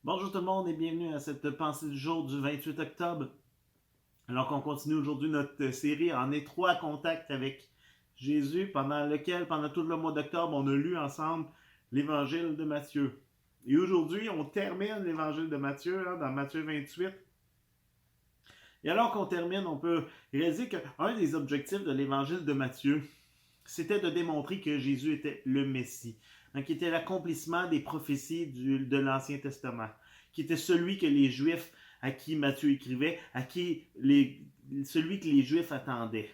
Bonjour tout le monde et bienvenue à cette pensée du jour du 28 octobre. Alors qu'on continue aujourd'hui notre série en étroit contact avec Jésus, pendant tout le mois d'octobre, on a lu ensemble l'évangile de Matthieu. Et aujourd'hui, on termine l'évangile de Matthieu, dans Matthieu 28. Et alors qu'on termine, on peut réaliser qu'un des objectifs de l'évangile de Matthieu, c'était de démontrer que Jésus était le Messie, qui était l'accomplissement des prophéties de l'Ancien Testament, qui était celui que les Juifs, à qui Matthieu écrivait, celui que les Juifs attendaient.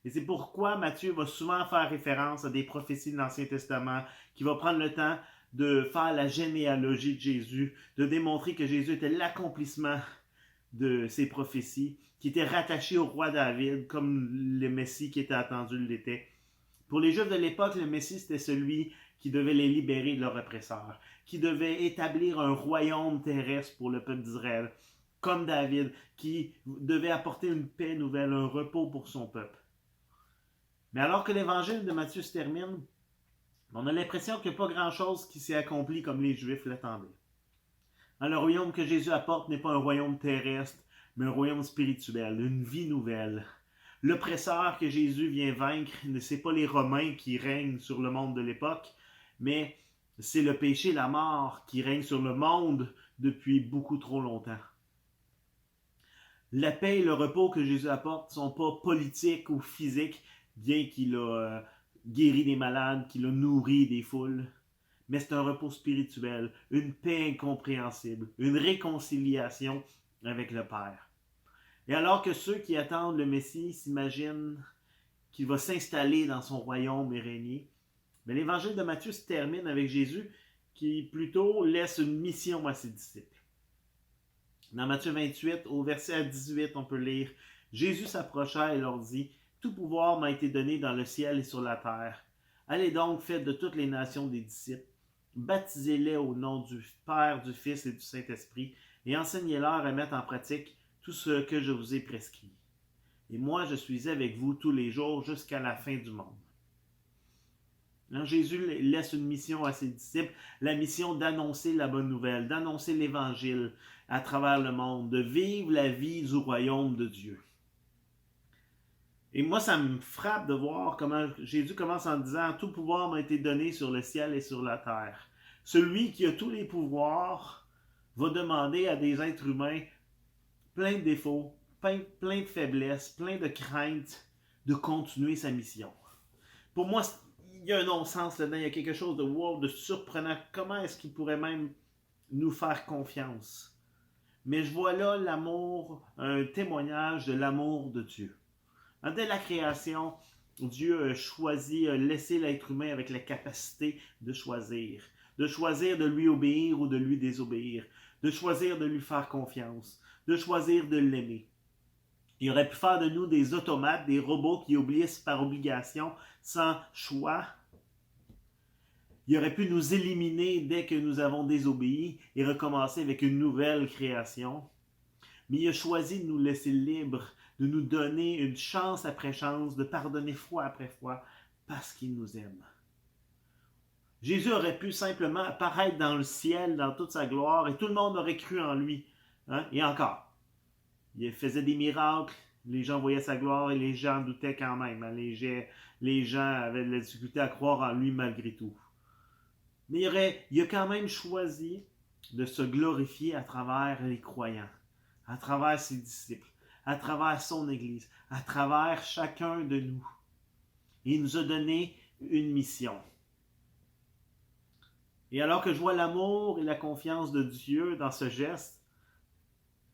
Et c'est pourquoi Matthieu va souvent faire référence à des prophéties de l'Ancien Testament, qui va prendre le temps de faire la généalogie de Jésus, de démontrer que Jésus était l'accomplissement de ces prophéties, qui était rattaché au roi David, comme le Messie qui était attendu l'était. Pour les Juifs de l'époque, le Messie, c'était celui qui devait les libérer de leurs oppresseurs, qui devait établir un royaume terrestre pour le peuple d'Israël, comme David, qui devait apporter une paix nouvelle, un repos pour son peuple. Mais alors que l'évangile de Matthieu se termine, on a l'impression qu'il n'y a pas grand-chose qui s'est accompli comme les Juifs l'attendaient. Le royaume que Jésus apporte n'est pas un royaume terrestre, mais un royaume spirituel, une vie nouvelle. L'oppresseur que Jésus vient vaincre, ce n'est pas les Romains qui règnent sur le monde de l'époque, mais c'est le péché, la mort qui règne sur le monde depuis beaucoup trop longtemps. La paix et le repos que Jésus apporte ne sont pas politiques ou physiques, bien qu'il a guéri des malades, qu'il a nourri des foules, mais c'est un repos spirituel, une paix incompréhensible, une réconciliation avec le Père. Et alors que ceux qui attendent le Messie s'imaginent qu'il va s'installer dans son royaume et régner, mais l'évangile de Matthieu se termine avec Jésus qui plutôt laisse une mission à ses disciples. Dans Matthieu 28, au verset 18, on peut lire « Jésus s'approcha et leur dit « Tout pouvoir m'a été donné dans le ciel et sur la terre. Allez donc, faites de toutes les nations des disciples, baptisez-les au nom du Père, du Fils et du Saint-Esprit, et enseignez-leur à mettre en pratique tout ce que je vous ai prescrit. Et moi, je suis avec vous tous les jours jusqu'à la fin du monde. » Jésus laisse une mission à ses disciples, la mission d'annoncer la bonne nouvelle, d'annoncer l'évangile à travers le monde, de vivre la vie du royaume de Dieu. Et moi, ça me frappe de voir comment Jésus commence en disant « Tout pouvoir m'a été donné sur le ciel et sur la terre. » Celui qui a tous les pouvoirs va demander à des êtres humains plein de défauts, plein de faiblesses, plein de craintes, de continuer sa mission. Pour moi, il y a un non-sens là-dedans, il y a quelque chose de wow, de surprenant. Comment est-ce qu'il pourrait même nous faire confiance? Mais je vois là l'amour, un témoignage de l'amour de Dieu. Dès la création, Dieu a choisi, a laissé l'être humain avec la capacité de choisir de lui obéir ou de lui désobéir, de choisir de lui faire confiance, de choisir de l'aimer. Il aurait pu faire de nous des automates, des robots qui obéissent par obligation, sans choix. Il aurait pu nous éliminer dès que nous avons désobéi et recommencer avec une nouvelle création. Mais il a choisi de nous laisser libres, de nous donner une chance après chance, de pardonner fois après fois, parce qu'il nous aime. Jésus aurait pu simplement apparaître dans le ciel, dans toute sa gloire, et tout le monde aurait cru en lui. Et encore, il faisait des miracles, les gens voyaient sa gloire et les gens doutaient quand même. Les gens avaient de la difficulté à croire en lui malgré tout. Mais il a quand même choisi de se glorifier à travers les croyants, à travers ses disciples, à travers son Église, à travers chacun de nous. Et il nous a donné une mission. Et alors que je vois l'amour et la confiance de Dieu dans ce geste,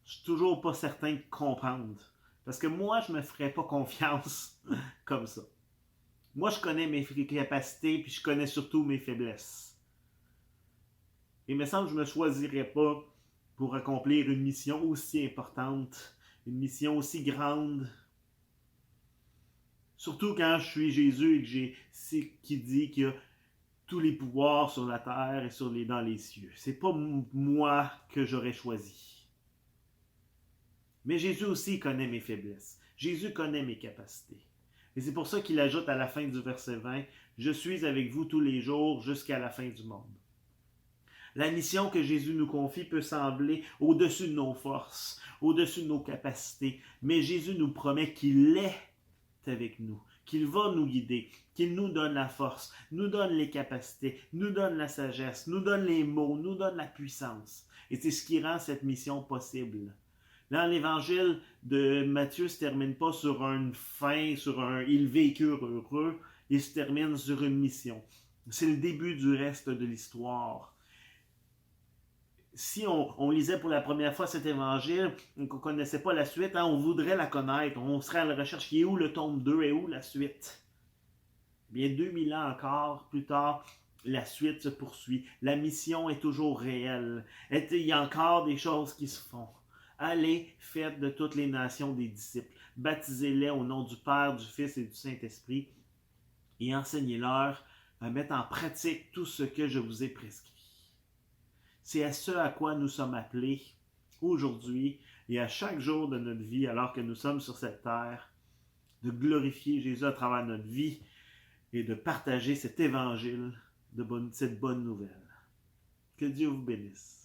je ne suis toujours pas certain de comprendre. Parce que moi, je ne me ferais pas confiance comme ça. Moi, je connais mes capacités, puis je connais surtout mes faiblesses. Et il me semble que je ne me choisirais pas pour accomplir une mission aussi importante, une mission aussi grande. Surtout quand je suis Jésus et que c'est qui dit qu'il y a tous les pouvoirs sur la terre et dans les cieux. C'est pas moi que j'aurais choisi. Mais Jésus aussi connaît mes faiblesses. Jésus connaît mes capacités. Et c'est pour ça qu'il ajoute à la fin du verset 20, « Je suis avec vous tous les jours jusqu'à la fin du monde. » La mission que Jésus nous confie peut sembler au-dessus de nos forces, au-dessus de nos capacités, mais Jésus nous promet qu'il est avec nous, qu'il va nous guider, qu'il nous donne la force, nous donne les capacités, nous donne la sagesse, nous donne les mots, nous donne la puissance. Et c'est ce qui rend cette mission possible. Dans l'évangile de Matthieu, ne se termine pas sur une fin, sur un « ils vécurent heureux », il se termine sur une mission. C'est le début du reste de l'histoire. Si on lisait pour la première fois cet évangile, qu'on ne connaissait pas la suite, on voudrait la connaître, on serait à la recherche, qui est où le tome 2 et où la suite? Bien, 2000 ans encore plus tard, la suite se poursuit. La mission est toujours réelle. Il y a encore des choses qui se font. Allez, faites de toutes les nations des disciples. Baptisez-les au nom du Père, du Fils et du Saint-Esprit et enseignez-leur à mettre en pratique tout ce que je vous ai prescrit. C'est à ce à quoi nous sommes appelés aujourd'hui et à chaque jour de notre vie, alors que nous sommes sur cette terre, de glorifier Jésus à travers notre vie et de partager cet évangile, cette bonne nouvelle. Que Dieu vous bénisse.